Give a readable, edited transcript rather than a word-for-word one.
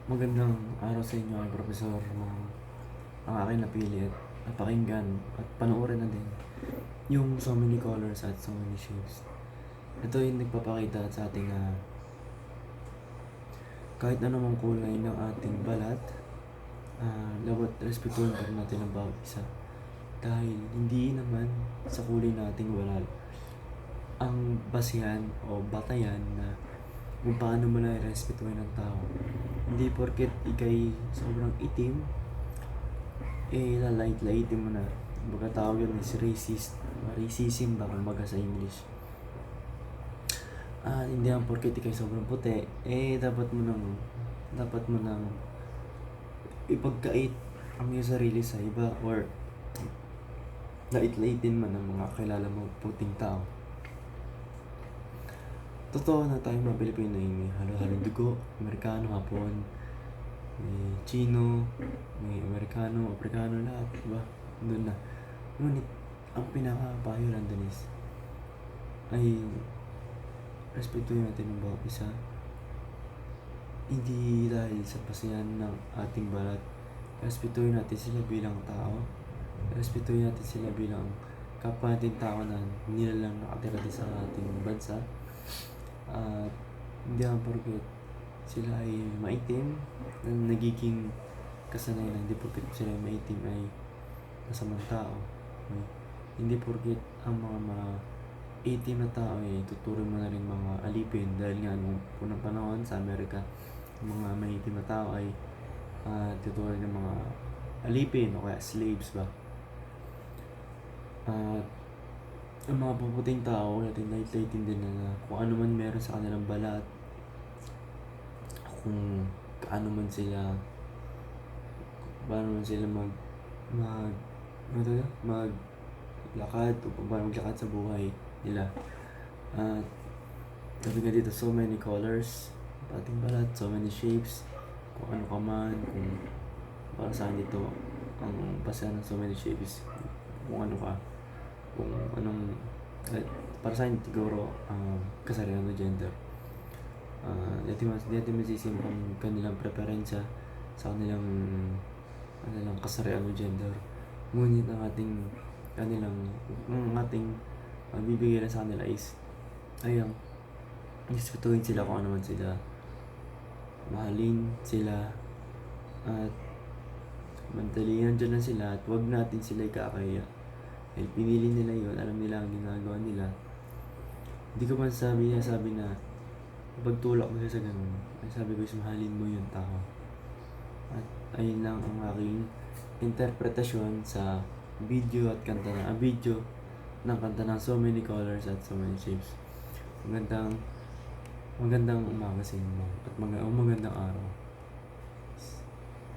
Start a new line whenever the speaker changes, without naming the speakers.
Magandang araw sa inyo, ay Profesor, na ang aking napili at napakinggan at panoorin na din yung So Many Colors at So Many Shapes. Ito yung nagpapakita sa ating kahit anumang kulay ng ating balat, dapat respetuhin pa rin natin ang bawat isa. Dahil hindi naman sa kulay nating balat ang basihan o batayan na kung paano mo na respetuhin ang tao. Hindi porket ikay sobrang itim, lalait-laitin mo na. Baga tawag yun is racism ba kumbaga sa English. Hindi ang porket ikay sobrang puti, dapat mo nang ipagkait ang iyong sarili sa iba or lait-laitin man ng mga kilala mo puting tao. Totoo na tayo mga Pilipino ay may halo-halong dugo, Amerikano, Hapon, may Chino, may Amerikano, Afrikano, lahat, diba? Doon na. Ngunit, ang pinaka-payo lang dun is, ay respetuhin natin ang bawat isa. Hindi dahil sa pasiyan ng ating balat, respetuhin natin sila bilang tao, respetuhin natin sila bilang kapwa natin tao na nilalang nakatira din sa ating bansa. At hindi ang porket sila ay maitim na nagiging kasanayan, hindi porket sila ay maitim ay masamang tao. Okay? Hindi porket ang mga itim na tao ay tuturing mo na rin mga alipin, dahil nga nung punang panahon sa Amerika, mga maitim na tao ay tuturing ng mga alipin o kaya slaves ba. At ang mga puputing tao, natin lait-laitin din na kung ano man meron sa kanilang balat, kung paano man sila maglakad o paano maglakad sa buhay nila. At sabi nga dito, so many colors ating balat, so many shapes, kung ano ka man, kung para sa akin dito ang basa ng so many shapes, kung ano ka, kung anong para sa akin siguro kasarian ng gender. Di natin masisim ang kanilang preferensya sa kanilang kasarian ng gender. Ngunit ang ating bibigay na sa kanila is ayang respetuhin sila kung ano man sila, mahalin sila, at mantalihan dyan lang sila, at huwag natin sila ikakaya. Dahil pinili nila yun, alam nila ang ginagawa nila. Hindi ko man sabi na pagtulak mo siya sa ganun. Ay sabi ko is mahalin mo yung tao. At ayun lang ang aking interpretasyon sa video at kanta ng kanta ng So Many Colors at So Many Shapes. Magandang umaga sa inyo at magandang araw.